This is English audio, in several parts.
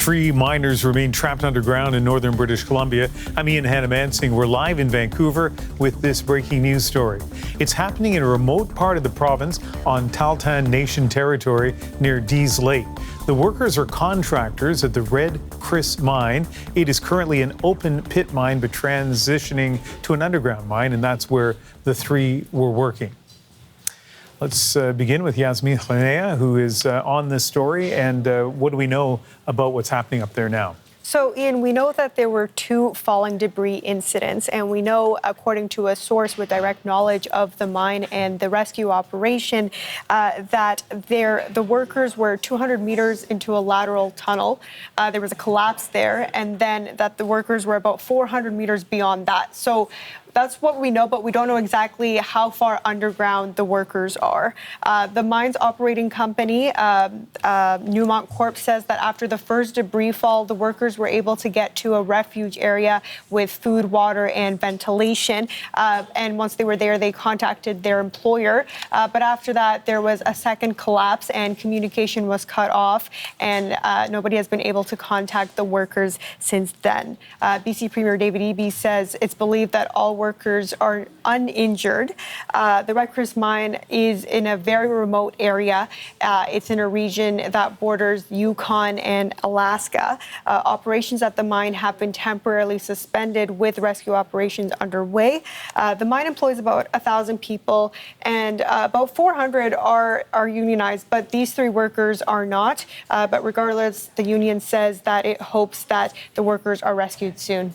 Three miners remain trapped underground in northern British Columbia. I'm Ian Hanomansing. We're live in Vancouver with this breaking news story. It's happening in a remote part of the province on Tahltan Nation territory near Dease Lake. The workers are contractors at the Red Chris mine. It is currently an open pit mine, but transitioning to an underground mine, and that's where the three were working. Let's begin with Yasmin Khanea, who is on this story. And what do we know about what's happening up there now? So, Ian, we know that there were two falling debris incidents, and we know, according to a source with direct knowledge of the mine and the rescue operation, that the workers were 200 meters into a lateral tunnel. There was a collapse there, and then that the workers were about 400 meters beyond that. So that's what we know, but we don't know exactly how far underground the workers are. The mine's operating company, Newmont Corp, says that after the first debris fall, the workers were able to get to a refuge area with food, water, and ventilation. And once they were there, they contacted their employer. But after that, there was a second collapse and communication was cut off, and nobody has been able to contact the workers since then. BC Premier David Eby says it's believed that all workers are uninjured. The Red Chris mine is in a very remote area. It's in a region that borders Yukon and Alaska. Operations at the mine have been temporarily suspended with rescue operations underway. The mine employs about 1,000 people, and about 400 are unionized, but these three workers are not. But regardless, the union says that it hopes that the workers are rescued soon.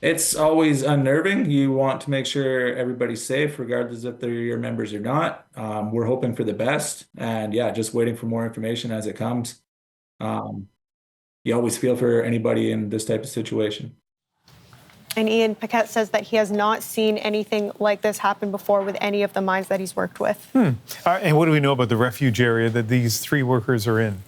It's always unnerving. You want to make sure everybody's safe, regardless if they're your members or not. We're hoping for the best, and just waiting for more information as it comes. You always feel for anybody in this type of situation. And Ian Paquette says that he has not seen anything like this happen before with any of the mines that he's worked with. And what do we know about the refuge area that these three workers are in?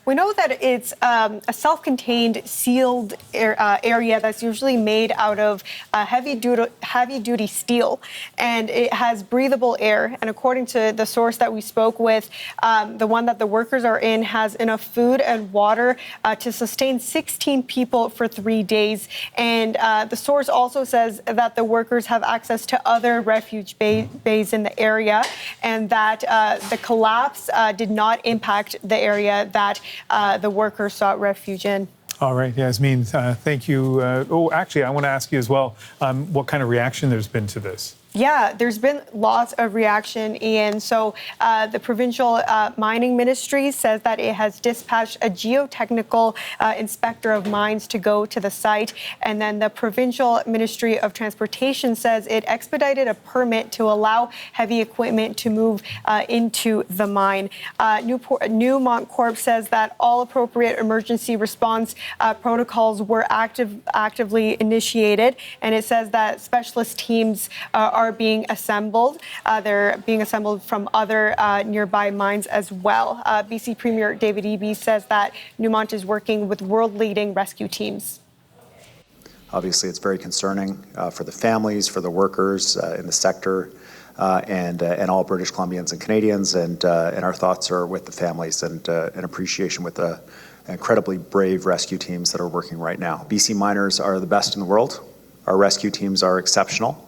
We know that it's a self-contained, sealed area that's usually made out of heavy-duty steel, and it has breathable air. And according to the source that we spoke with, the one that the workers are in has enough food and water to sustain 16 people for 3 days. And the source also says that the workers have access to other refuge bays in the area, and that the collapse did not impact the area that the workers sought refuge in. All right, Yasmin, thank you. Actually, I want to ask you as well, what kind of reaction there's been to this? Yeah, there's been lots of reaction, Ian. So the provincial mining ministry says that it has dispatched a geotechnical inspector of mines to go to the site. And then the provincial ministry of transportation says it expedited a permit to allow heavy equipment to move into the mine. Newmont Corp says that all appropriate emergency response protocols were actively initiated. And it says that specialist teams are being assembled. They're being assembled from other nearby mines as well. BC Premier David Eby says that Newmont is working with world-leading rescue teams. Obviously, it's very concerning for the families, for the workers in the sector, and all British Columbians and Canadians. And our thoughts are with the families and an appreciation with the incredibly brave rescue teams that are working right now. BC miners are the best in the world. Our rescue teams are exceptional.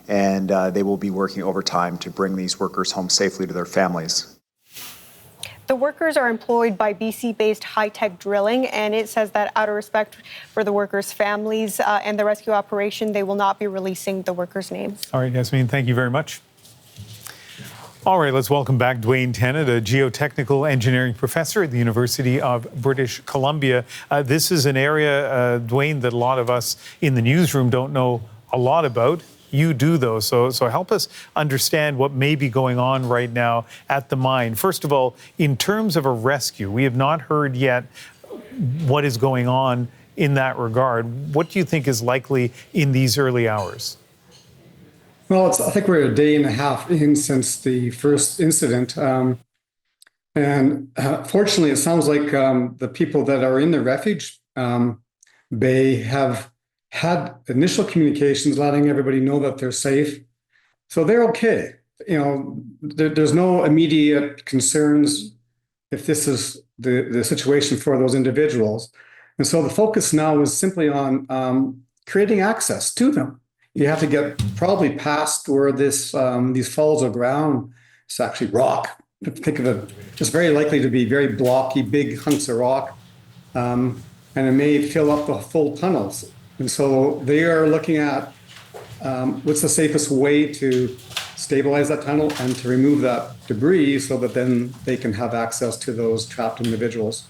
And they will be working overtime to bring these workers home safely to their families. The workers are employed by BC-based high-tech drilling, and it says that out of respect for the workers' families and the rescue operation, they will not be releasing the workers' names. All right, Yasmin, thank you very much. All right, let's welcome back Dwayne Tennant, a geotechnical engineering professor at the University of British Columbia. This is an area, Dwayne, that a lot of us in the newsroom don't know a lot about. You do, though, so help us understand what may be going on right now at the mine. First of all, in terms of a rescue, we have not heard yet what is going on in that regard. What do you think is likely in these early hours? Well, I think we're a day and a half in since the first incident. Fortunately, it sounds like the people that are in the refuge bay have had initial communications letting everybody know that they're safe. So they're okay. There's no immediate concerns if this is the situation for those individuals. And so the focus now is simply on creating access to them. You have to get probably past where these falls of ground, it's actually rock. Think of it, it's very likely to be very blocky, big hunks of rock, and it may fill up the full tunnels. And so they are looking at what's the safest way to stabilize that tunnel and to remove that debris so that then they can have access to those trapped individuals.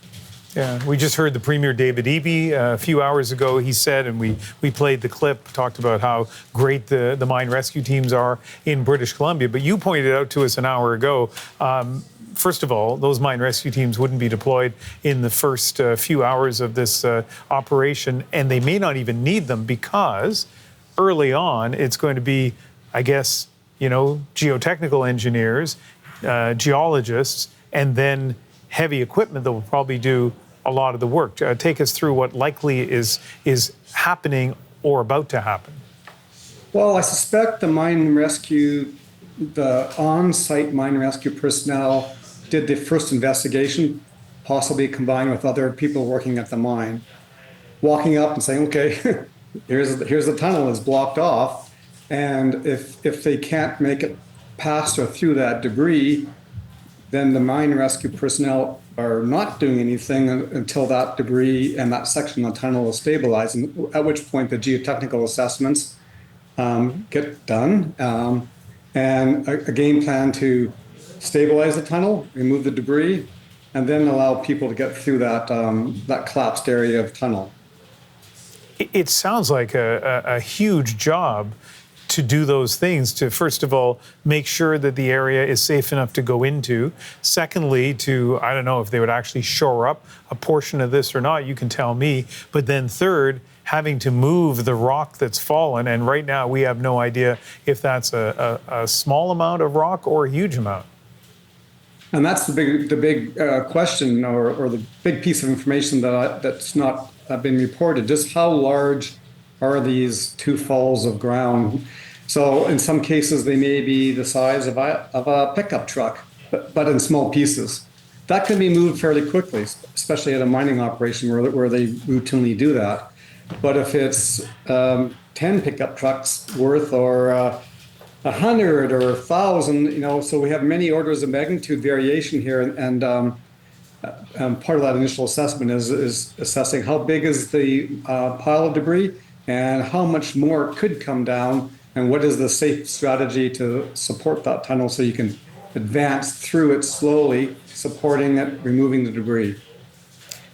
Yeah, we just heard the Premier David Eby a few hours ago. He said, and we played the clip, talked about how great the mine rescue teams are in British Columbia. But you pointed out to us an hour ago, first of all, those mine rescue teams wouldn't be deployed in the first few hours of this operation, and they may not even need them because early on it's going to be, I guess, geotechnical engineers, geologists, and then heavy equipment that will probably do a lot of the work. Take us through what likely is happening or about to happen. Well, I suspect the on-site mine rescue personnel did the first investigation, possibly combined with other people working at the mine, walking up and saying, okay, here's the tunnel is blocked off. And if they can't make it past or through that debris, then the mine rescue personnel are not doing anything until that debris and that section of the tunnel is stabilized, and at which point the geotechnical assessments get done, and a game plan to stabilize the tunnel, remove the debris, and then allow people to get through that collapsed area of tunnel. It sounds like a huge job to do those things, to first of all make sure that the area is safe enough to go into. Secondly, I don't know if they would actually shore up a portion of this or not, you can tell me. But then third, having to move the rock that's fallen, and right now we have no idea if that's a small amount of rock or a huge amount. And that's the big question, or the big piece of information that's not been reported. Just how large are these two falls of ground? So in some cases, they may be the size of a pickup truck, but in small pieces. That can be moved fairly quickly, especially at a mining operation where they routinely do that. But if it's 10 pickup trucks worth, or 100 or 1,000, so we have many orders of magnitude variation here, and part of that initial assessment is assessing how big is the pile of debris and how much more could come down, and what is the safe strategy to support that tunnel so you can advance through it slowly, supporting it, removing the debris.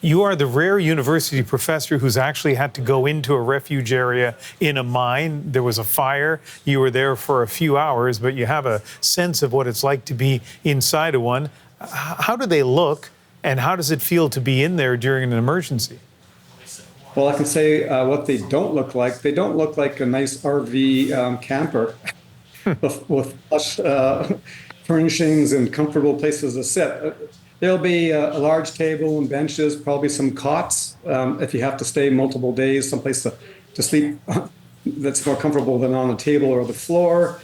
You are the rare university professor who's actually had to go into a refuge area in a mine. There was a fire. You were there for a few hours, but you have a sense of what it's like to be inside of one. How do they look, and how does it feel to be in there during an emergency? Well, I can say what they don't look like. They don't look like a nice RV camper with plush furnishings and comfortable places to sit. There'll be a large table and benches, probably some cots if you have to stay multiple days, someplace to sleep that's more comfortable than on the table or the floor.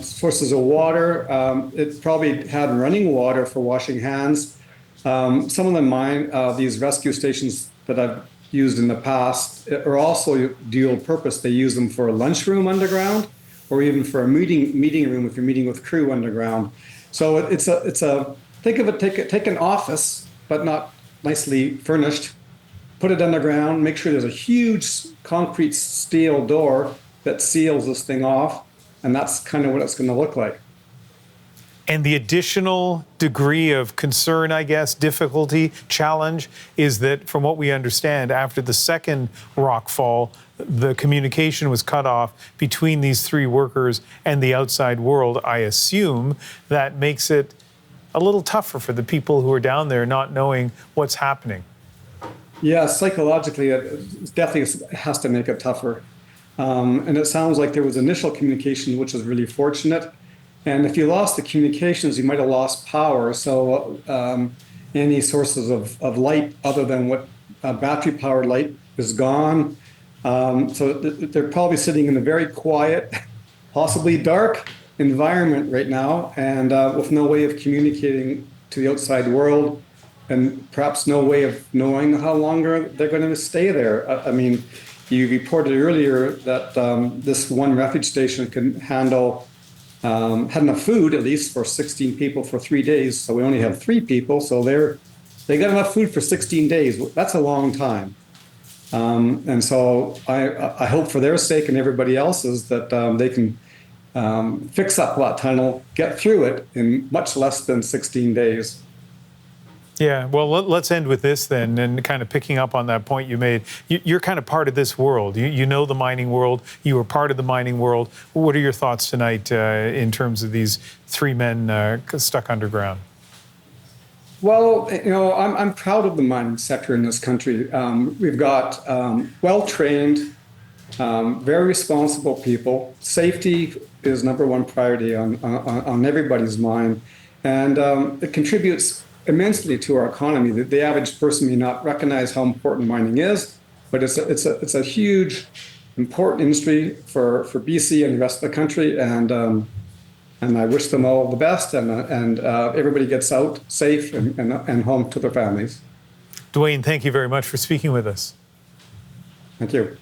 Sources of water. It probably had running water for washing hands. Some of these rescue stations that I've used in the past are also dual purpose. They use them for a lunchroom underground, or even for a meeting room if you're meeting with crew underground. So it's a think of it, take an office, but not nicely furnished, put it underground, make sure there's a huge concrete steel door that seals this thing off, and that's kind of what it's going to look like. And the additional degree of concern, I guess, difficulty, challenge, is that from what we understand, after the second rock fall, the communication was cut off between these three workers and the outside world. I assume that makes it a little tougher for the people who are down there not knowing what's happening. Yeah, psychologically, it definitely has to make it tougher. And it sounds like there was initial communication, which was really fortunate. And if you lost the communications, you might have lost power. So any sources of light other than what battery-powered light is gone. So they're probably sitting in a very quiet, possibly dark environment right now, and with no way of communicating to the outside world. and perhaps no way of knowing how long they're going to stay there. I mean, you reported earlier that this one refuge station can handle, had enough food at least for 16 people for 3 days. So we only have 3 people. So they got enough food for 16 days. That's a long time. And so I hope for their sake and everybody else's that they can fix up that tunnel, get through it in much less than 16 days. Yeah, well, let's end with this then, and kind of picking up on that point you made. You're kind of part of this world. You know the mining world. You were part of the mining world. What are your thoughts tonight in terms of these 3 men stuck underground? Well, I'm proud of the mining sector in this country. We've got well-trained, very responsible people. Safety is number one priority on everybody's mind, and it contributes immensely to our economy. The average person may not recognize how important mining is, but it's a huge, important industry for BC and the rest of the country. And I wish them all the best, and everybody gets out safe and home to their families. Dwayne, thank you very much for speaking with us. Thank you.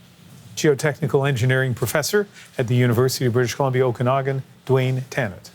Geotechnical engineering professor at the University of British Columbia, Okanagan, Dwayne Tannett.